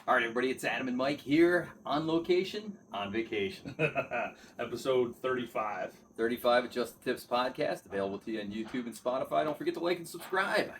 All right, everybody, it's Adam and Mike here on location, on vacation. Episode 35. 35 at Just the Tips Podcast, available to you on YouTube and Spotify. Don't forget to like and subscribe.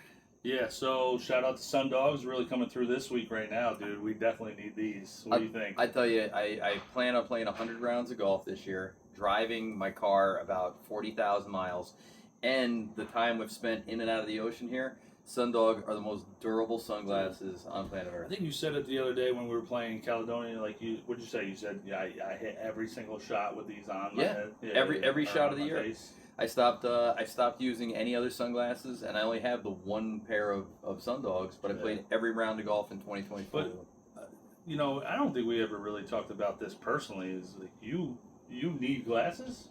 Yeah, so shout out to Sundogs, really coming through this week right now, dude. We definitely need these. What do you think? I tell you, I plan on playing 100 rounds of golf this year, driving my car about 40,000 miles, and the time we've spent in and out of the ocean here, Sundog are the most durable sunglasses on planet Earth. I think you said it the other day when we were playing Caledonia. Like, what'd you say? You said, yeah, I hit every single shot with these on. My head. Every shot of the year. Face. I stopped using any other sunglasses, and I only have the one pair of Sundogs. But I played every round of golf in 2024. But I don't think we ever really talked about this personally. Is like you need glasses?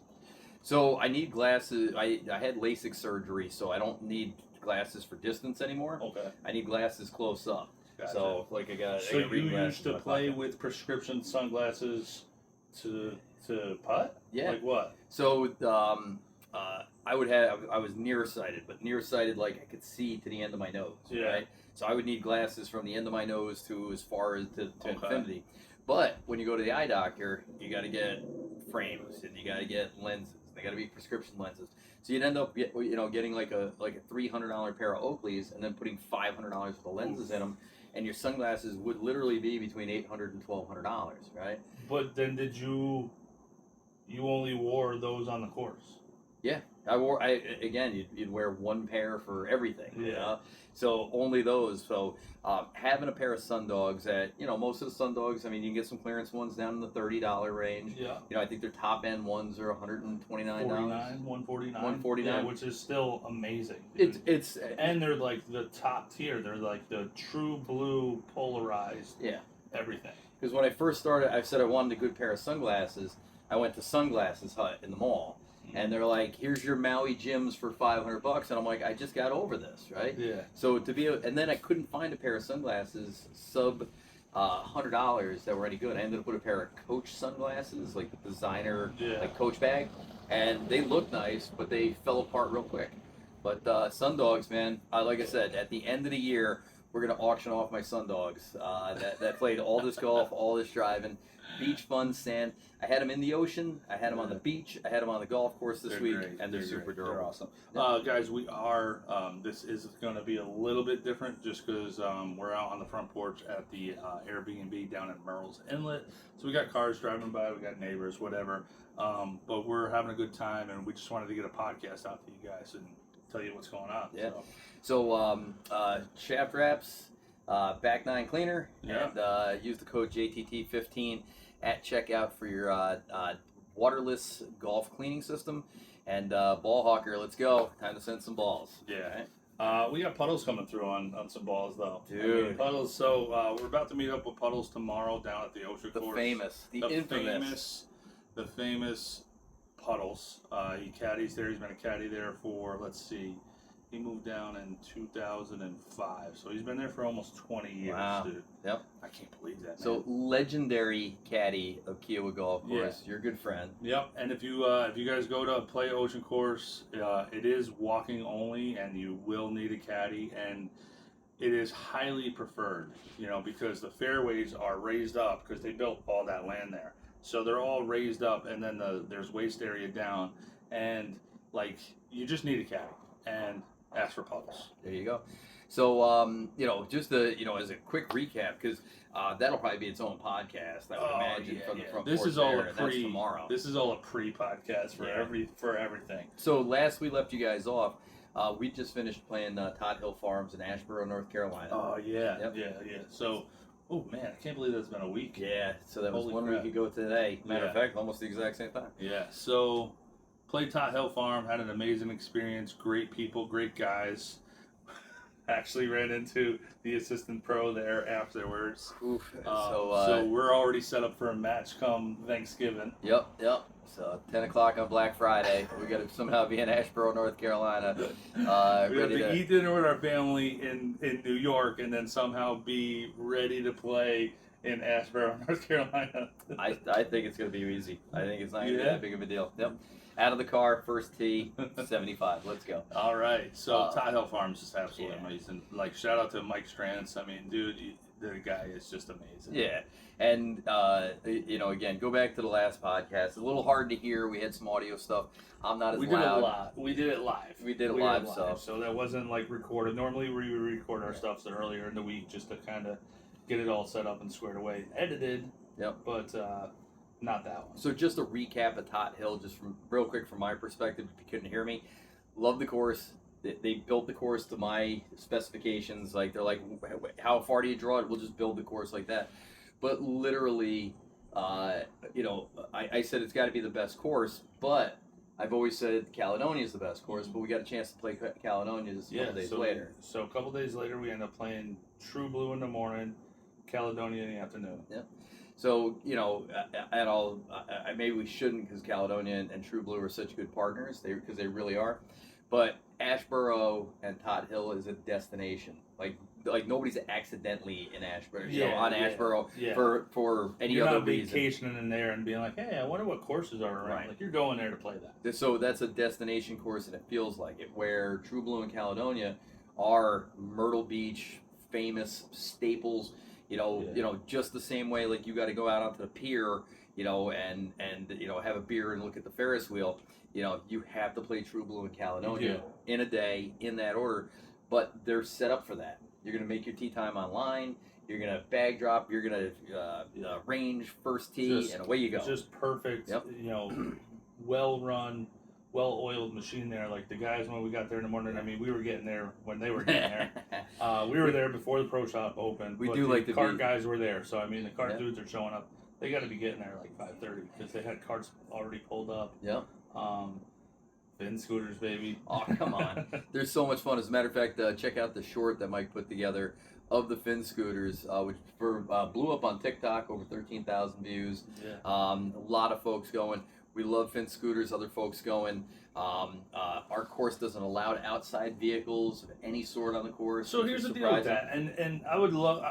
So I need glasses. I had LASIK surgery, so I don't need glasses for distance anymore. Okay. I need glasses close up. Gotcha. So like I got. So you used to play with prescription sunglasses to putt? Yeah. Like what? So I was nearsighted, but nearsighted like I could see to the end of my nose. Yeah. Right. So I would need glasses from the end of my nose to as far as to infinity. But when you go to the eye doctor, you got to get frames and you got to get lenses. They got to be prescription lenses. So you'd end up, getting like a $300 pair of Oakleys and then putting $500 for the lenses in them, and your sunglasses would literally be between $800 and $1,200, right? But then did you only wore those on the course? Yeah, you'd wear one pair for everything. Yeah. You know? So only those. So having a pair of Sundogs at, most of the Sundogs, I mean, you can get some clearance ones down in the $30 range. Yeah. I think their top end ones are $129. $149. Yeah, which is still amazing. It's and they're like the top tier. They're like the True Blue polarized. Yeah. Everything. Because when I first started, I said I wanted a good pair of sunglasses. I went to Sunglasses Hut in the mall. And they're like, here's your Maui Jims for $500, and I'm like, I just got over this, right? Yeah. So and then I couldn't find a pair of sunglasses sub $100 that were any good. I ended up with a pair of Coach sunglasses, like the designer, like Coach bag, and they looked nice, but they fell apart real quick. But Sundogs, man, like I said, at the end of the year, we're gonna auction off my Sundogs that played all this golf, all this driving, beach fun, sand. I had them in the ocean. I had them on the beach. I had them on the golf course this week, and they're super durable. They're awesome. Guys, we are. This is going to be a little bit different, just because we're out on the front porch at the Airbnb down at Murrell's Inlet. So we got cars driving by, we got neighbors, whatever. But we're having a good time, and we just wanted to get a podcast out to you guys and tell you what's going on. Yeah. So shaft wraps, back nine cleaner, and use the code JTT15 at checkout for your waterless golf cleaning system. And ball hawker, let's go. Time to send some balls. Yeah. Right? We got Puddles coming through on some balls, though. Dude. Puddles. So we're about to meet up with Puddles tomorrow down at the ocean course. The infamous. The famous Puddles. He caddies there. He's been a caddy there for, let's see, he moved down in 2005, so he's been there for almost 20 years, dude. Yep. I can't believe that, man. So, legendary caddy of Kiawah Golf Course. You're a good friend. Yep, and if you guys go to play Ocean Course, it is walking only, and you will need a caddy, and it is highly preferred, because the fairways are raised up, because they built all that land there. So they're all raised up, and then there's waist area down, and, you just need a caddy, and ask for Puddles. There you go. So, just as a quick recap, because that'll probably be its own podcast, I would imagine, from the front porch. That's tomorrow. This is all a pre-podcast for everything. So last we left you guys off, we just finished playing Tot Hill Farms in Asheboro, North Carolina. Oh yeah, yeah. So, oh man, I can't believe that's been a week. Yeah. So that was one week ago today. Matter of fact, almost the exact same time. Yeah. So. Played Tot Hill Farm, had an amazing experience, great people, great guys. Actually ran into the assistant pro there afterwards. Oof. So we're already set up for a match come Thanksgiving. Yep. So 10 o'clock on Black Friday. We got to somehow be in Asheboro, North Carolina. We have to eat dinner with our family in New York and then somehow be ready to play in Asheboro, North Carolina. I think it's going to be easy. I think it's not going to be that big of a deal. Yep. Out of the car, first tee, 75. Let's go. All right. So Tot Hill Farms is absolutely amazing. Shout out to Mike Strantz. I mean, dude, the guy is just amazing. Yeah, and again, go back to the last podcast. It's a little hard to hear. We had some audio stuff. I'm not as loud. We did it live. We did it live, so that wasn't like recorded. Normally we record our stuff earlier in the week just to kind of get it all set up and squared away, edited. Yep. But not that one. So just a recap of Tot Hill, just from real quick from my perspective, if you couldn't hear me, love the course. They built the course to my specifications. Like, they're like, how far do you draw it? We'll just build the course like that. But literally, I said it's got to be the best course, but I've always said Caledonia is the best course, but we got a chance to play Caledonia just a couple days later. So a couple days later, we end up playing True Blue in the morning, Caledonia in the afternoon. Yeah. So, maybe we shouldn't, because Caledonia and True Blue are such good partners, because they really are. But Asheboro and Tot Hill is a destination. Like nobody's accidentally in Asheboro, on Asheboro for any other reason. You're not vacationing in there and being like, hey, I wonder what courses are around. Right. Like, you're going there to play that. So that's a destination course, and it feels like it. Where True Blue and Caledonia are Myrtle Beach famous staples. Just the same way, like, you got to go out onto the pier, and have a beer and look at the Ferris wheel. You have to play True Blue and Caledonia in a day, in that order. But they're set up for that. You're going to make your tee time online. You're going to bag drop. You're going to range first tee, and away you go. Just perfect. Yep. Well run, well oiled machine there. Like, the guys, when we got there in the morning, I mean, we were getting there when they were getting there. We were there before the pro shop opened. The cart guys were there. So I mean, the cart dudes are showing up. They got to be getting there like 5:30 because they had carts already pulled up. Yep. Fin scooters, baby. Oh, come on. They're so much fun. As a matter of fact, check out the short that Mike put together of the fin scooters, which blew up on TikTok, over 13,000 views. Yeah. A lot of folks going. We love fin scooters, other folks going. Our course doesn't allow outside vehicles of any sort on the course. So here's the deal with that, and I would love.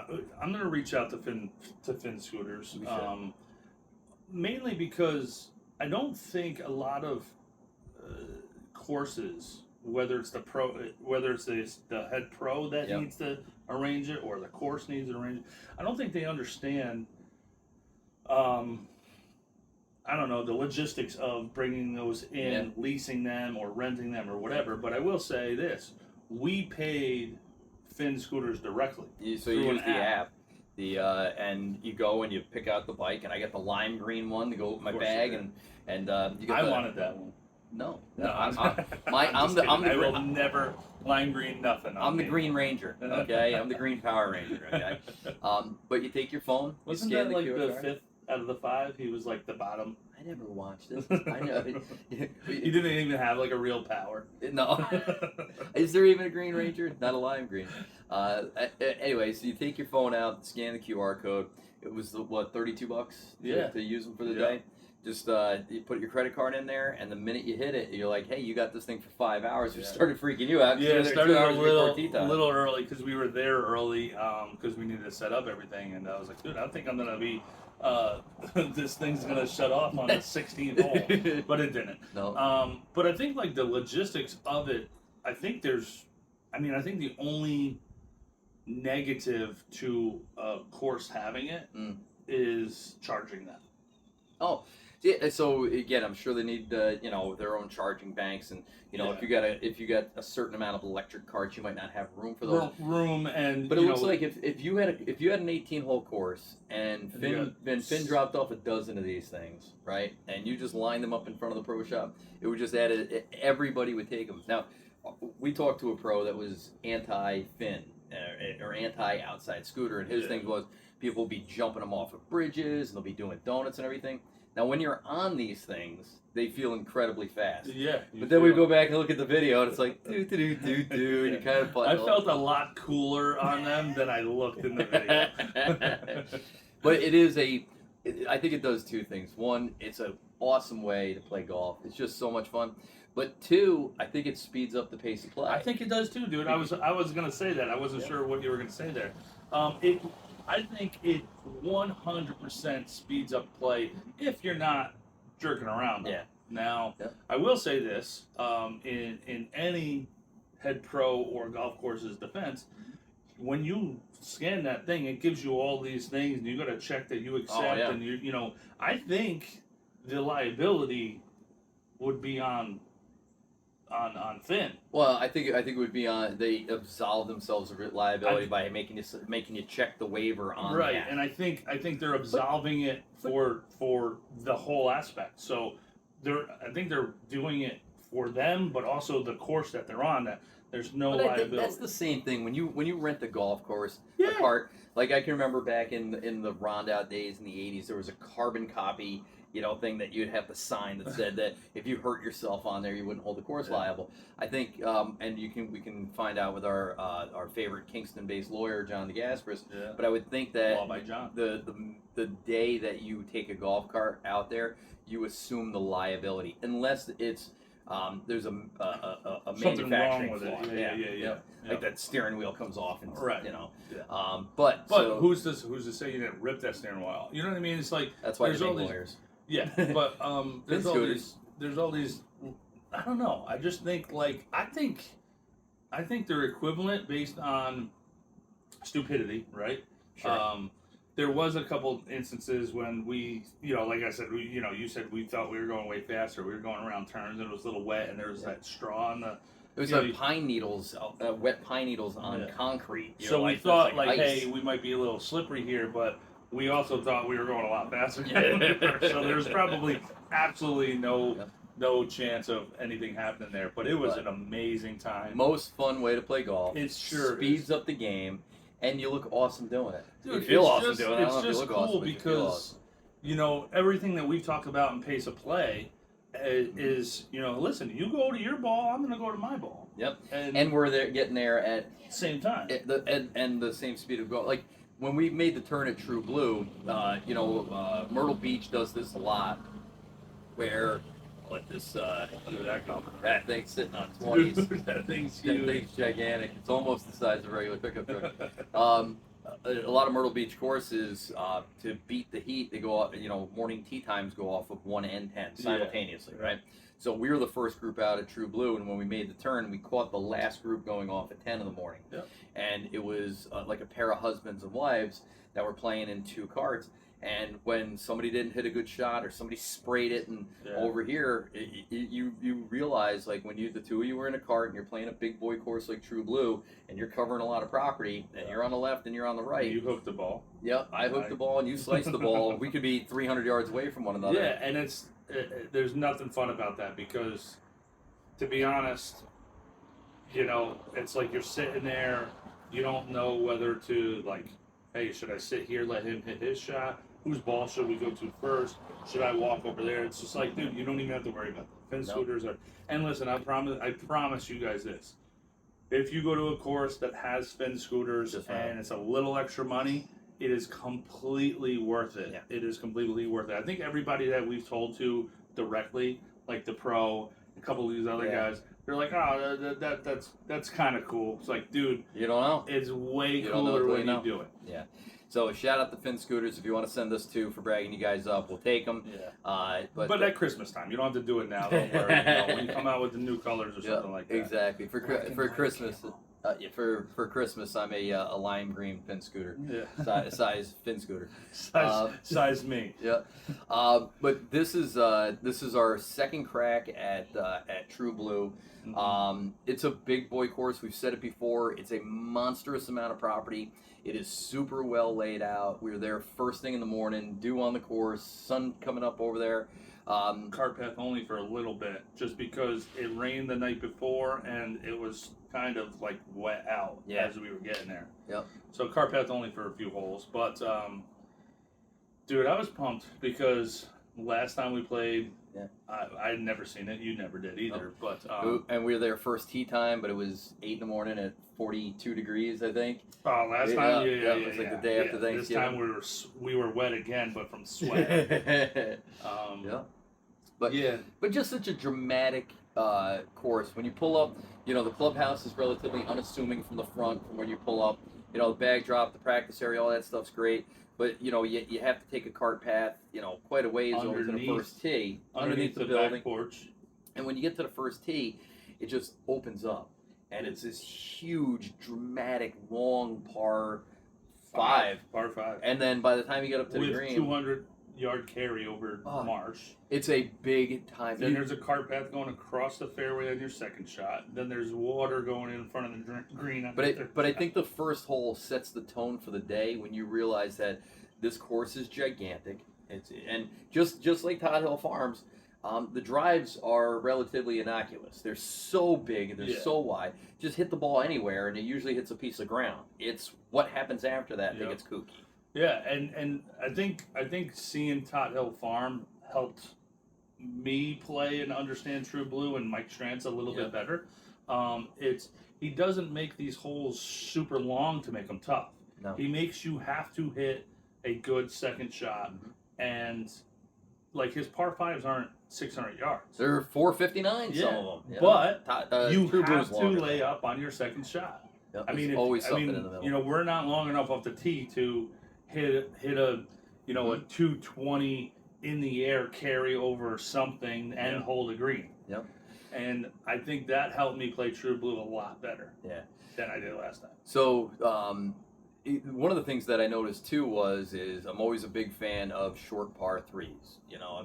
I'm going to reach out to fin scooters, mainly because I don't think a lot of courses, whether it's the head pro that needs to arrange it, or the course needs to arrange it, I don't think they understand. I don't know, the logistics of bringing those in, leasing them, or renting them, or whatever. But I will say this: we paid fin scooters directly. So you use the app. And you go and you pick out the bike, and I got the lime green one to go with my bag, and you got wanted that one. No, I'm the I will never lime green nothing. I'm the Green Ranger, okay? I'm the Green Power Ranger, okay? But you take your phone. Wasn't that like the fifth out of the five? He was like the bottom. I never watched this. I know. He didn't even have like a real power. No. Is there even a Green Ranger? Not a lime green. Anyway, so you take your phone out, scan the QR code. It was $32 to use them for the day. Just you put your credit card in there, and the minute you hit it, you're like, hey, you got this thing for 5 hours. It started freaking you out. Yeah, it started a little early because we were there early because we needed to set up everything. And I was like, dude, I think I'm going to be, this thing's going to shut off on the 16th hole. But it didn't. No. But I think like the logistics of it, I think the only negative to a course having it is charging them. Oh. Yeah, so again, I'm sure they need their own charging banks, and if you got a certain amount of electric carts, you might not have room for those. But it looks like if you had an 18-hole course and Finn dropped off a dozen of these things, right, and you just lined them up in front of the pro shop, it would just everybody would take them. Now, we talked to a pro that was anti-Finn or anti-outside scooter, and his thing was people will be jumping them off of bridges, and they'll be doing donuts and everything. Now, when you're on these things, they feel incredibly fast. Yeah. But then we go back and look at the video, and it's like, and you kind of... I felt a lot cooler on them than I looked in the video. But I think it does two things. One, it's an awesome way to play golf. It's just so much fun. But two, I think it speeds up the pace of play. I think it does too, dude. I was going to say that. I wasn't sure what you were going to say there. I think it 100% speeds up play if you're not jerking around. Yeah. Now, I will say this: in any head pro or golf course's defense, when you scan that thing, it gives you all these things, and you got to check that you accept. Oh, yeah. And you know, I think the liability would be on Finn. Well, I think it would be on. They absolve themselves of liability by making you check the waiver on right, that. and I think they're absolving it for the whole aspect. So I think they're doing it for them, but also the course that they're on. That there's no But I liability. think that's the same thing when you rent a golf course, Yeah. a cart. Like I can remember back in the Rondout days in the '80s, there was a carbon copy, thing that you'd have to sign that said that if you hurt yourself on there, you wouldn't hold the course liable. I think, and we can find out with our favorite Kingston-based lawyer, John DeGasperis. Yeah. But I would think that Law by John. the day that you take a golf cart out there, you assume the liability, unless it's there's a Something manufacturing wrong with flaw. it. Yeah. Like that steering wheel comes off, and Right. Yeah. But So, who's to say you didn't rip that steering wheel out? You know what I mean? It's like that's why there's they all make these- lawyers. Yeah, but there's all scooters. these. I don't know. I just think I think they're equivalent based on stupidity, right? Sure. There was a couple instances when we, like I said, you said we thought we were going way faster. We were going around turns and it was a little wet, and there was that straw on the. It was like pine needles, wet pine needles on concrete. So we thought hey, we might be a little slippery here, but we also thought we were going a lot faster. So there's probably absolutely no chance of anything happening there. But it was an amazing time. Most fun way to play golf. It sure speeds up the game, and you look awesome doing it. Dude, you feel awesome just, doing it. I don't know It's if you just look cool awesome, but you feel because everything that we've talked about in pace of play is listen, you go to your ball, I'm going to go to my ball. Yep. And we're there getting there at same time. And the same speed of golf. Like when we made the turn at True Blue, Myrtle Beach does this a lot, where let this Look at that come. that thing's sitting on 20s. That thing's That huge. thing's gigantic. It's almost the size of a regular pickup truck. A lot of Myrtle Beach courses, to beat the heat, they go off, morning tee times go off of 1 and 10 simultaneously, right? So we were the first group out at True Blue, and when we made the turn, we caught the last group going off at 10 in the morning. Yep. And it was like a pair of husbands and wives that were playing in 2 carts. And when somebody didn't hit a good shot or somebody sprayed it, and over here, you realize, like, when the two of you were in a cart and you're playing a big boy course like True Blue and you're covering a lot of property and you're on the left and you're on the right. You hooked the ball. Yep, I hooked the ball and you sliced the ball. We could be 300 yards away from one another. Yeah, and there's nothing fun about that because, to be honest, it's like you're sitting there, you don't know whether to, like, hey, should I sit here, let him hit his shot? Whose ball should we go to first? Should I walk over there? It's just like, dude, you don't even have to worry about that. Finn scooters are. And listen, I promise you guys this: if you go to a course that has Finn scooters and it's a little extra money, it is completely worth it. Yeah. It is completely worth it. I think everybody that we've told to directly, like the pro, a couple of these other guys, they're like, oh, that's kind of cool. It's like, dude, you don't know. It's way cooler when you do it. Yeah. So shout out to Finn Scooters. If you want to send us to for bragging you guys up, we'll take them. Yeah. But at Christmas time, you don't have to do it now. Don't worry. When you come out with the new colors or something like that. Exactly. For Christmas. For Christmas, I'm a lime green Finn scooter. Yeah. Size Finn scooter. Size me. Yeah. But this is our second crack at True Blue. Mm-hmm. It's a big boy course. We've said it before. It's a monstrous amount of property. It is super well laid out. We were there first thing in the morning, dew on the course, sun coming up over there. Cart path only for a little bit, just because it rained the night before and it was kind of like wet out as we were getting there. Yep. So cart path only for a few holes, but dude, I was pumped because last time we played, I had never seen it. You never did either. Oh. But and we were there first tee time, but it was 8 in the morning at 42 degrees, I think. Oh, last time, it was like the day after Thanksgiving. This time we were wet again, but from sweat. But just such a dramatic course. When you pull up, the clubhouse is relatively unassuming from the front. From when you pull up, the bag drop, the practice area, all that stuff's great. But you have to take a cart path, quite a ways over to the first tee, underneath the building, back porch. And when you get to the first tee, it just opens up, and it's this huge, dramatic, long par 5. Par 5. And then by the time you get up to the green, 200-yard carry over marsh. It's a big time. Then there's a cart path going across the fairway on your second shot. Then there's water going in front of the green on the third But I shot. think the first hole sets the tone for the day when you realize that this course is gigantic. And just like Tot Hill Farms, the drives are relatively innocuous. They're so big and they're so wide. Just hit the ball anywhere, and it usually hits a piece of ground. It's what happens after that that gets kooky. Yeah, and I think seeing Tot Hill Farm helped me play and understand True Blue and Mike Strantz a little bit better. He doesn't make these holes super long to make them tough. No. He makes you have to hit a good second shot, and like his par 5s aren't 600 yards. They're 459, some of them. But you True have to longer. lay up on your second shot. Yep, I mean, always something in the middle. You know, we're not long enough off the tee to hit a, you know, a 220 in the air carry over something and hold a green. Yep. And I think that helped me play True Blue a lot better. Than I did last time. So one of the things that I noticed too is I'm always a big fan of short par 3s. You know,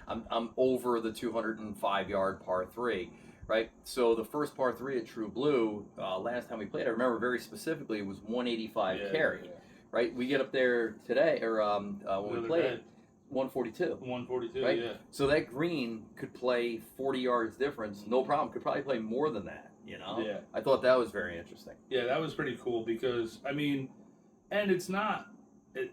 I'm over the 205-yard par 3. Right, so the first par 3 at True Blue, last time we played, I remember very specifically it was 185 carry. Right, we get up there today, or when we played, 142. 142, right? yeah. So that green could play 40 yards difference, no problem. Could probably play more than that, you know? Yeah. I thought that was very interesting. Yeah, that was pretty cool because, I mean, and it's not a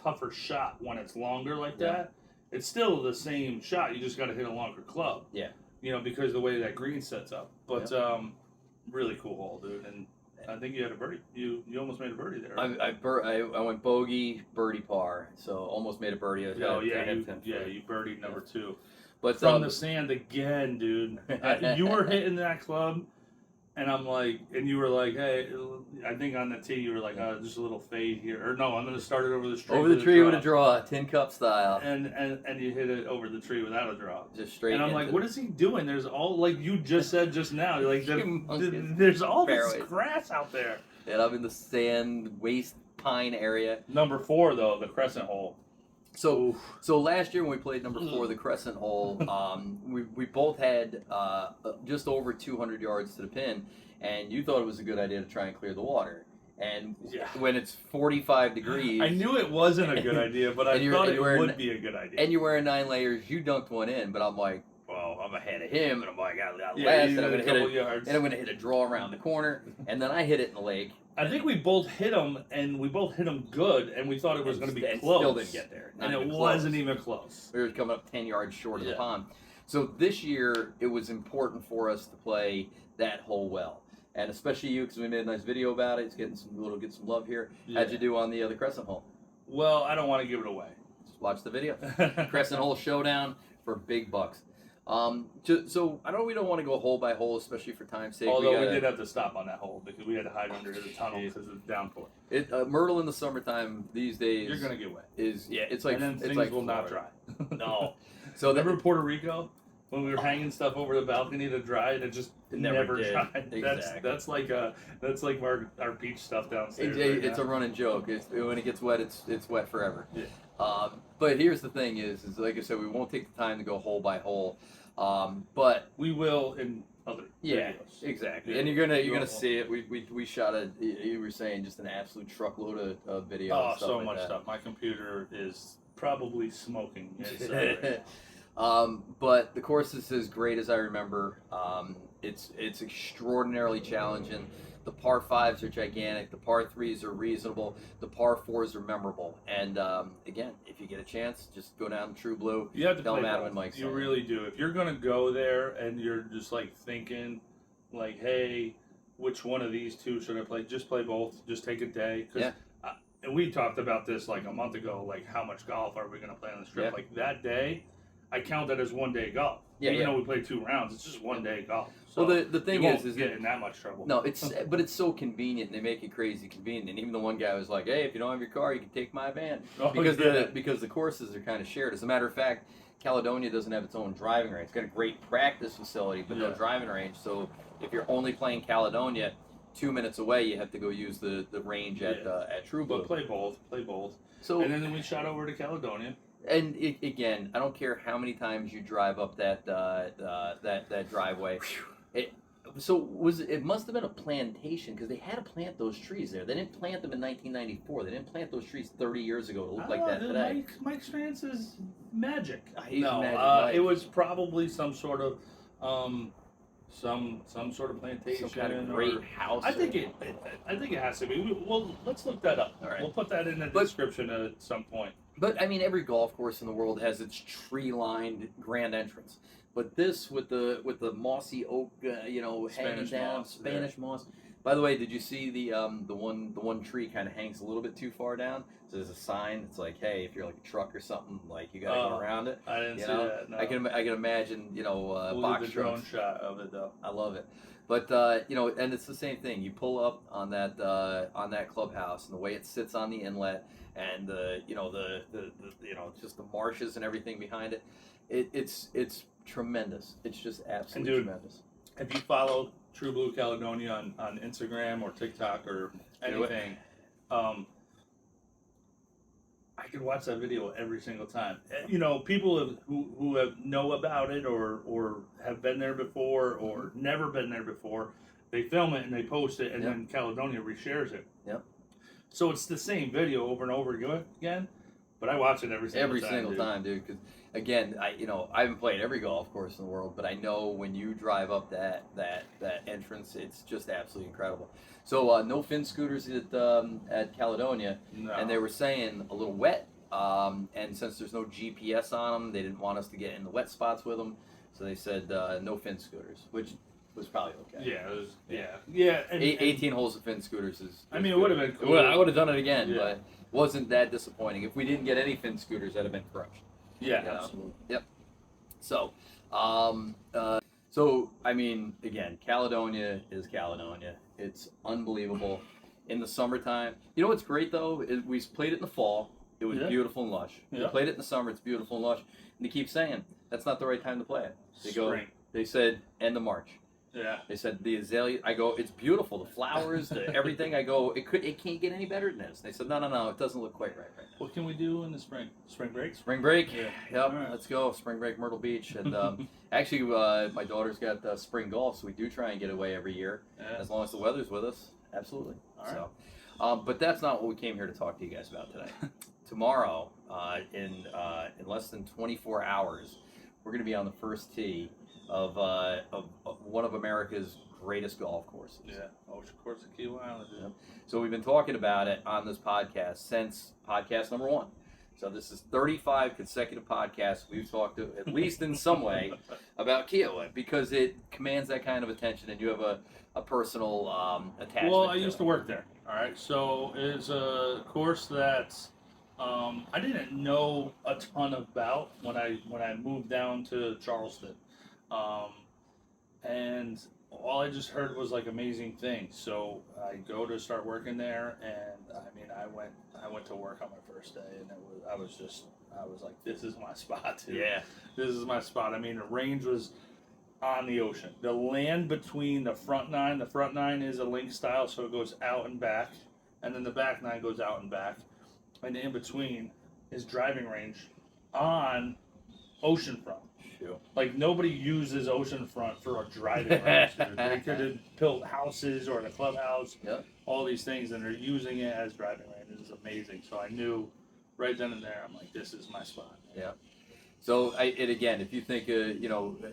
tougher shot when it's longer like that. It's still the same shot. You just got to hit a longer club. Yeah. You know, because of the way that green sets up. But really cool hole, dude. And I think you had a birdie. You almost made a birdie there. I went bogey, birdie, par, so almost made a birdie. You birdied number 2. But from the sand again, dude. You were hitting that club, and I'm like, and you were like, hey, I think on the tee you were like, just a little fade here, or no, I'm gonna start it over the tree. Over the tree with a draw, tin cup style. And you hit it over the tree without a draw. Just straight. And I'm like, what is he doing? There's all, like you just said just now, like there's all this grass out there. And I'm in the sand waste pine area. Number 4 though, the crescent hole. So last year when we played number 4, the crescent hole, we both had just over 200 yards to the pin, and you thought it was a good idea to try and clear the water. And when it's 45 degrees, I knew it wasn't a good idea, but I thought it would be a good idea. And you're wearing 9 layers. You dunked one in, but I'm like, well, I'm ahead of him, and I'm like, I got last, and I'm gonna hit a draw around the corner, and then I hit it in the lake. I think we both hit them, and we both hit them good, and we thought it was going to be close. Still didn't get there. And it wasn't even close. We were coming up 10 yards short of the pond. So this year, it was important for us to play that hole well. And especially you, because we made a nice video about it. It's getting some love here. How'd you do on the other crescent hole? Well, I don't want to give it away. Just watch the video. Crescent hole showdown for big bucks. So I know we don't want to go hole by hole, especially for time's sake. Although we did have to stop on that hole because we had to hide under the tunnel because of the downpour. Murrell in the summertime these days, you're gonna get wet. It's like, and then things like will not dry. No. So remember Puerto Rico when we were hanging stuff over the balcony to dry and it just never dried. Exactly. That's like our beach stuff downstairs. It's a running joke. When it gets wet, it's wet forever. Yeah. But here's the thing: is like I said, we won't take the time to go hole by hole, but we will in other videos. Exactly. Yeah. And you're gonna see it. We shot you were saying just an absolute truckload of video. Oh, and stuff so like much that. stuff. My computer is probably smoking. But the course is as great as I remember. It's extraordinarily challenging. The par 5s are gigantic. The par 3s are reasonable. The par 4s are memorable. And again, if you get a chance, just go down to True Blue. You have to play Adam both. and Mike. You really do. If you're gonna go there and you're just like thinking, like, hey, which one of these two should I play? Just play both. Just take a day. And we talked about this like a month ago. Like, how much golf are we gonna play on the strip? Yeah. Like that day, I count that as one day golf. Yeah, Even though we played 2 rounds, it's just one day golf. So well, the thing is get in that much trouble. No, but it's so convenient. And they make it crazy convenient. And even the one guy was like, "Hey, if you don't have your car, you can take my van," because the courses are kind of shared. As a matter of fact, Caledonia doesn't have its own driving range. It's got a great practice facility, but no driving range. So if you're only playing Caledonia, 2 minutes away, you have to go use the range at True Blue. But play both. So and then we shot over to Caledonia. And again, I don't care how many times you drive up that driveway. It must have been a plantation because they had to plant those trees there. They didn't plant them in 1994. They didn't plant those trees 30 years ago to look like that today. Mike Strantz is magic. Magic. It was probably some sort of some sort of plantation, some kind of great house. I think it has to be. Well, let's look that up. All right. We'll put that in the description at some point. But I mean, every golf course in the world has its tree-lined grand entrance. But this with the mossy oak, hanging down, Spanish moss. By the way, did you see the one tree kind of hangs a little bit too far down? So there's a sign. It's like, hey, if you're like a truck or something, like you gotta go around it. I didn't see that. No. I can imagine, we'll box do the drone shot of it though. I love it. But and it's the same thing. You pull up on that clubhouse, and the way it sits on the inlet, and just the marshes and everything behind it. It's tremendous. It's just absolutely tremendous. Have you followed True Blue Caledonia on Instagram or TikTok or anything? I could watch that video every single time. People who know about it or have been there before or never been there before, they film it and they post it, and then Caledonia reshares it. Yep. So it's the same video over and over again, but I watch it every single time, dude. Because again, I haven't played every golf course in the world, but I know when you drive up that entrance, it's just absolutely incredible. So no fin scooters at Caledonia, and they were saying a little wet. And since there's no GPS on them, they didn't want us to get in the wet spots with them, so they said no fin scooters, which was probably okay. Yeah, it was. Yeah. And 18 holes of fin scooters is. I mean, it would have been cool. I would have done it again, but it wasn't that disappointing. If we didn't get any fin scooters, that'd have been crushed. Yeah, absolutely. Yep. So, I mean, again, Caledonia is Caledonia. It's unbelievable. In the summertime, you know what's great though? We played it in the fall. It was beautiful and lush. We played it in the summer. It's beautiful and lush. And they keep saying that's not the right time to play it. They said end of March. Yeah. They said the azalea. I go, it's beautiful. The flowers, everything. I go, it can't get any better than this. They said, no, it doesn't look quite right. What can we do in the spring? Spring break? Spring break. Yeah. Yep. Right. Let's go. Spring break, Myrtle Beach, and actually, my daughter's got spring golf, so we do try and get away every year, as long as the weather's with us. Absolutely. All right. So, but that's not what we came here to talk to you guys about today. Tomorrow, in less than 24 hours, we're going to be on the first tee of one of America's greatest golf courses. Yeah, Ocean Course at Kiawah Island. Yeah. So we've been talking about it on this podcast since podcast number 1. So this is 35 consecutive podcasts we've talked to, at least in some way, about Kiawah, because it commands that kind of attention, and you have a personal attachment. Well, I used to work there. All right, so it's a course that I didn't know a ton about when I moved down to Charleston, and all I just heard was like amazing things. So I go to start working there, and I mean I went to work on my first day, and I was like, this is my spot, dude. Yeah, this is my spot. I mean, the range was on the ocean. The land between the front nine is a link style, so it goes out and back, and then the back 9 goes out and back, and in between is driving range on oceanfront. Shoot. Like, nobody uses oceanfront for a driving range. They could have built houses or the clubhouse, all these things, and they're using it as driving range. It's amazing. So I knew right then and there, I'm like, this is my spot. Yeah. So, again, if you think,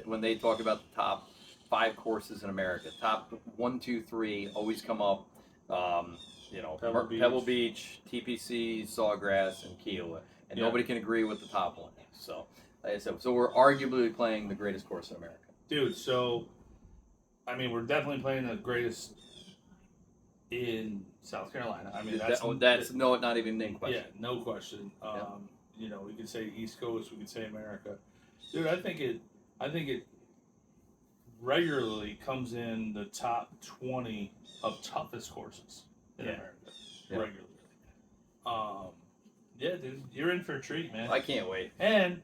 when they talk about the top 5 courses in America, top 1, 2, 3 always come up, Pebble Beach, TPC, Sawgrass, and Kiawah. And nobody can agree with the top one. So, like I said, we're arguably playing the greatest course in America. Dude, so, I mean, we're definitely playing the greatest in South Carolina. I mean, that's not even in question. Yeah, no question. We could say East Coast, we could say America. Dude, I think it regularly comes in the top 20 of toughest courses in America. Yeah. Regularly. Yeah, dude, you're in for a treat, man. I can't wait. And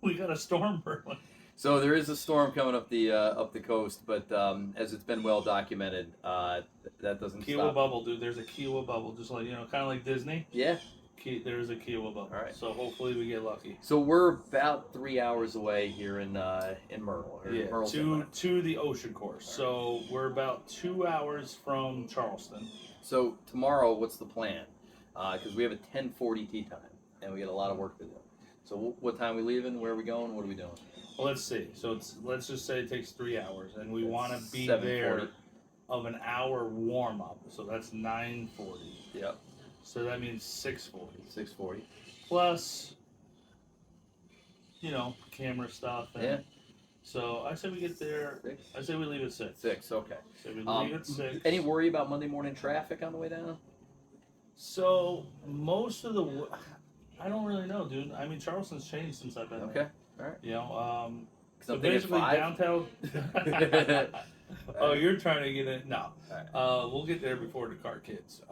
we got a storm brewing. So there is a storm coming up the coast, but as it's been well documented, that doesn't Kiawah stop. bubble, dude. There's a Kiawah bubble, just like kind of like Disney. Yeah. There's a Kiawah bubble. All right. So hopefully we get lucky. So we're about 3 hours away here in Murrell. Yeah. Murrell, to the ocean course. So we're about 2 hours from Charleston. So tomorrow, what's the plan? Because we have a 10:40 tee time, and we got a lot of work to do. So what time are we leaving? Where are we going? What are we doing? Well, let's see. So let's just say it takes 3 hours, and we want to be 7:40. there of an hour warm up. So that's 9:40. Yep. So that means 6:40. 6:40. Plus, camera stuff. And Yeah. So I say we get there. 6. I say we leave at 6. 6. Okay. So we leave at 6. Any worry about Monday morning traffic on the way down? So most of I don't really know, dude. I mean, Charleston's changed since I've been there. Okay. All right. So I'm thinking basically 5. downtown. Oh, you're trying to get in? No. All right. We'll get there before the car kids.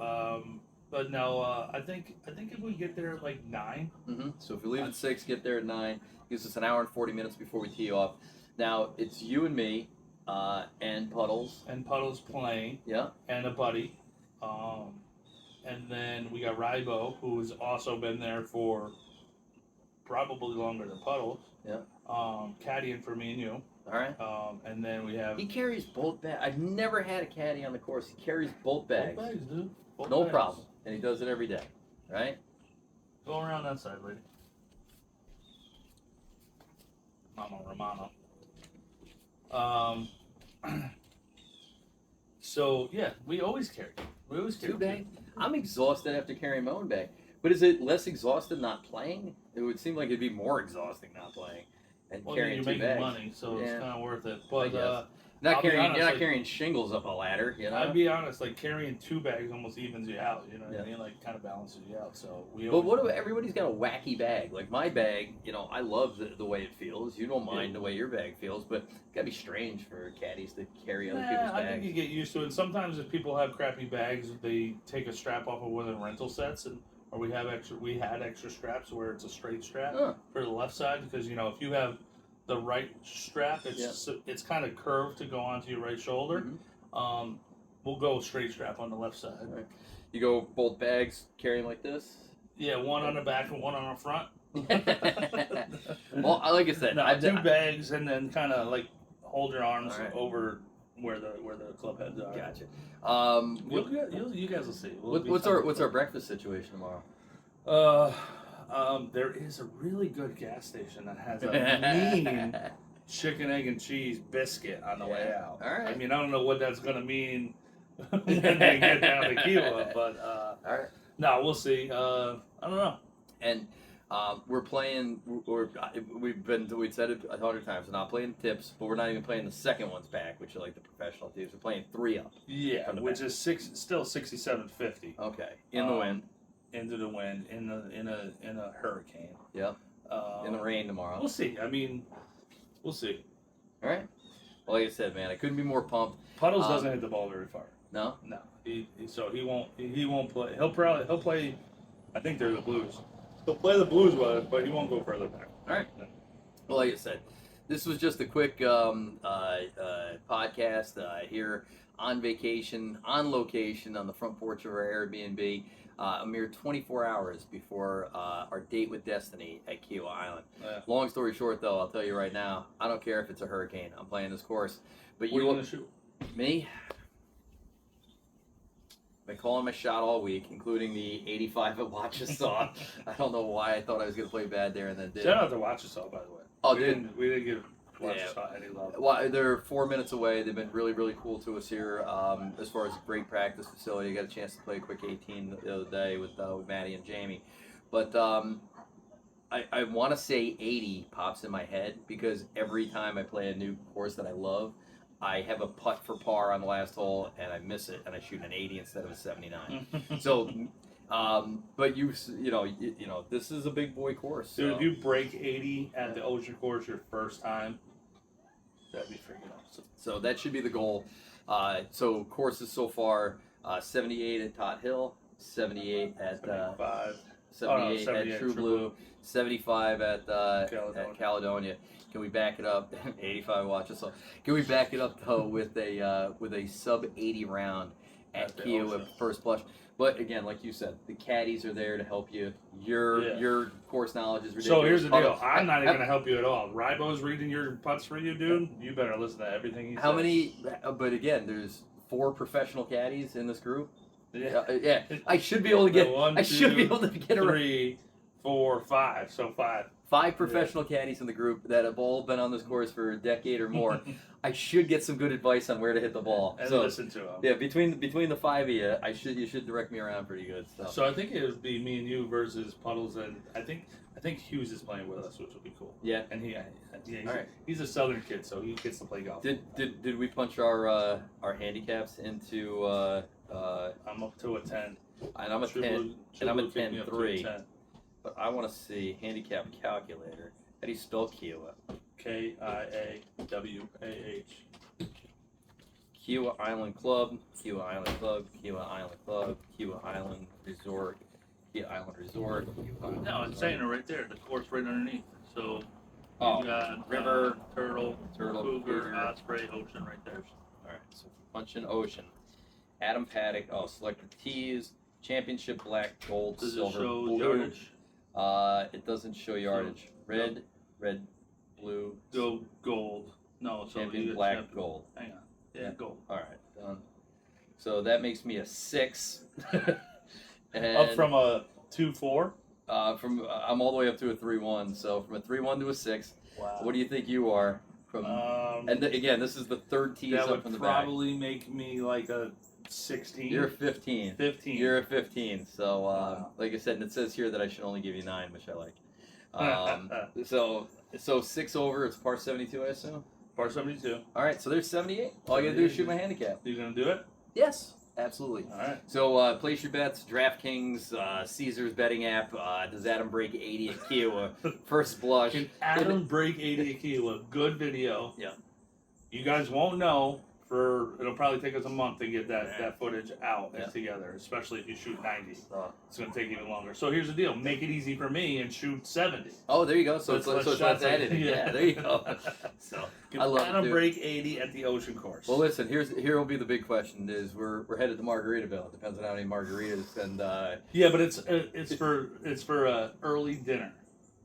But no, I think if we get there at like 9. Mm-hmm. So if we leave at 6, get there at 9, gives us an hour and 40 minutes before we tee off. Now it's you and me, and Puddles. And Puddles playing. Yeah. And a buddy. And then we got Rybo, who's also been there for probably longer than Puddles. Yeah. Caddying for me and you. All right. And then we have. He carries both bags. I've never had a caddy on the course. He carries both bags. Both bags, dude. Both No bags. problem. And he does it every day. Right? Go around that side, lady. Mama Romano. So yeah, we always carry. Two bags. I'm exhausted after carrying my own bag. But is it less exhausted not playing? It would seem like it'd be more exhausting not playing and carrying you're 2 making bags. money, so it's Yeah. kind of worth it. I But guess. I'll be honest, You're not like- carrying shingles up a ladder, you know. I'd be honest, like carrying 2 bags almost evens you out. You know what Yeah. I mean? Like kind of balances you out. So But what about everybody's got a wacky bag? Like my bag, I love the way it feels. You don't mind the way your bag feels, but it's gotta be strange for caddies to carry other people's I think bags. you get used to it. Sometimes if people have crappy bags, they take a strap off of one of the rental sets, or we had extra straps where it's a straight strap Huh. for the left side, because if you have the right strap, it's kind of curved to go onto your right shoulder. Mhm. We'll go straight strap on the left side. Right. You go both bags carrying like this. Yeah, one on the back and one on the front. Well, like I said, No, I've 2 bags, and then kind of like hold your arms All right. over where the club heads are. Gotcha. You guys will see. What's our breakfast situation tomorrow? There is a really good gas station that has a mean chicken, egg, and cheese biscuit on the way out. All right. I mean, I don't know what that's gonna mean when they get down to Kiawah, but All right. no, we'll see. I don't know. And we're playing. We've said it 100 times. We're not playing tips, but we're not even playing the second ones back, which are like the professional teams. We're playing 3 up. Yeah, From the which back. is still 67.50 Okay. In the wind. into the wind in a hurricane. Yep. In the rain tomorrow. We'll see. I mean, we'll see. All right. Well, like I said, man, I couldn't be more pumped. Puddles doesn't hit the ball very far. No. No, so he won't play. He'll play. I think they're the Blues. He'll play the Blues with it, but he won't go further back. All right. Well, like I said, this was just a quick podcast here on vacation, on location, on the front porch of our Airbnb, a mere 24 hours before our date with Destiny at Kiawah Island. Yeah. Long story short, though, I'll tell you right now, I don't care if it's a hurricane. I'm playing this course. But What are you gonna shoot? Me? Been calling my shot all week, including the 85 at Wachasaw. I don't know why I thought I was going to play bad there and then did. Shout out to Wachasaw, by the way. Oh, we dude. didn't give Wachasaw any love. Well, they're 4 minutes away. They've been really, really cool to us here as far as a great practice facility. I got a chance to play a quick 18 the other day with Maddie and Jamie. But I want to say 80 pops in my head because every time I play a new course that I love, I have a putt for par on the last hole and I miss it and I shoot an 80 instead of a 79. So But you know, this is a big boy course. Dude, so. if you break 80 at the ocean course your first time, that'd be freaking awesome. So that should be the goal. So courses so far, 78 at Tot Hill, 78 at 78 at True Blue, 75 at Caledonia. Can we back it up? 85 watches. So can we back it up though with a sub 80 round at Kiawah First Blush? But again, like you said, the caddies are there to help you. Your course knowledge is ridiculous. So here's the deal. I'm not even going to help you at all. Rybo's reading your putts for you, dude. You better listen to everything he says. How many? But again, there's 4 professional caddies in this group. Yeah. I should be able to get. I should be able to get 3, 4, 5. So 5. 5 professional caddies in the group that have all been on this course for a decade or more. I should get some good advice on where to hit the ball. And listen to them. Yeah, between the 5 of you, you should direct me around pretty good. So I think it would be me and you versus Puddles, and I think Hughes is playing with us, which will be cool. Yeah. And he's a Southern kid, so he gets to play golf. Did we punch our handicaps into? I'm up to a 10. And I'm a 10. And I'm a 10-3. But I want to see handicap calculator. How do you spell Kiawah? Kiawah. Kiawah Island Club, Kiawah Island Club, Kiawah Island Club, Kiawah Island Resort, Kiawah Island Resort. No, it's saying it right there. The course right underneath. So you got river, turtle, cougar, osprey, ocean right there. All right, so punch in ocean. Adam Paddock. Oh, select the tees. Championship black, gold, Does silver, it show blue. yardage? It doesn't show yardage. Red, blue. Go gold. No, so champion black, gold. Hang on. Yeah, gold. All right, done. So that makes me a 6. And up from a 2-4. I'm all the way up to a 3-1. So from a 3-1 to a 6. Wow. What do you think you are? Again, this is the third tees up from the back. That would probably make me like a 16. You're a 15. 15. You're a 15. So, like I said, and it says here that I should only give you 9, which I like. So 6 over. It's par 72, I assume. Par 72. All right. So there's 78. All you gotta do is shoot my handicap. You gonna do it? Yes. Absolutely. All right. So place your bets. DraftKings, Caesars betting app. Does Adam break 80 at Kiawah? First blush. Can Adam break 80 at Kiawah? Good video. Yeah. You guys won't know it'll probably take us a month to get that footage out together, especially if you shoot 90. It's going to take even longer. So here's the deal. Make it easy for me and shoot 70. Oh, there you go. So it's edited. Yeah, there you go. So Can Adam break 80 at the ocean course? Well, listen, here will be the big question is we're headed to Margaritaville. It depends on how many margaritas and yeah, but it's for early dinner.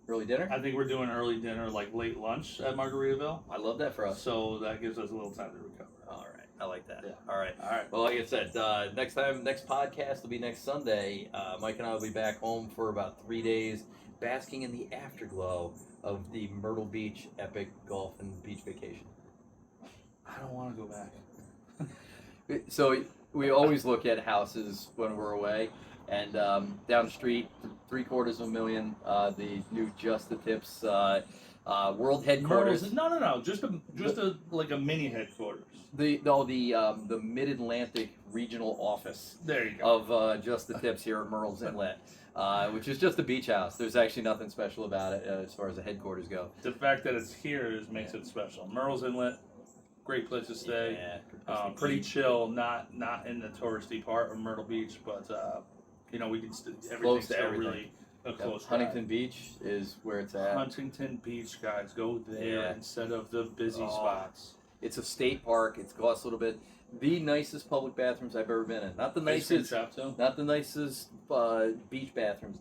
Early dinner? I think we're doing early dinner, like late lunch at Margaritaville. I love that for us. So that gives us a little time to recover. All right. I like that. Yeah. All right. All right. Well, like I said, next podcast will be next Sunday. Mike and I will be back home for about 3 days, basking in the afterglow of the Myrtle Beach epic golf and beach vacation. I don't want to go back. So we always look at houses when we're away. And down the street, $750,000, the new Just the Tips world headquarters. No. Just a mini headquarters. The Mid-Atlantic regional office. There you go. Of Just the Tips here at Murrell's Inlet, which is just a beach house. There's actually nothing special about it as far as the headquarters go. The fact that it's here makes it special. Murrell's Inlet, great place to stay. Yeah, pretty chill. Not in the touristy part of Myrtle Beach, but we can everything's still really a close. Huntington Beach is where it's at. Huntington Beach, guys, go there instead of the busy spots. It's a state park. It's cost a little bit. The nicest public bathrooms I've ever been in. Not the nicest beach bathrooms.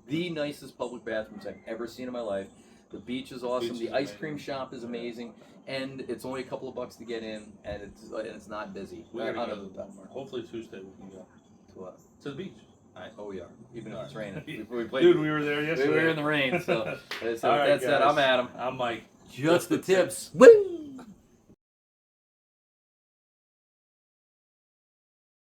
The nicest public bathrooms I've ever seen in my life. The beach is awesome. The ice cream shop is amazing, and it's only a couple of bucks to get in, and it's not busy. We gotta go to that. Hopefully Tuesday we can go. To what? To the beach. We are. Even if it's raining. We Dude, we were there yesterday. We were in the rain. So, All right, that's guys. that. I'm Adam. I'm Mike. Just the tips. Woo!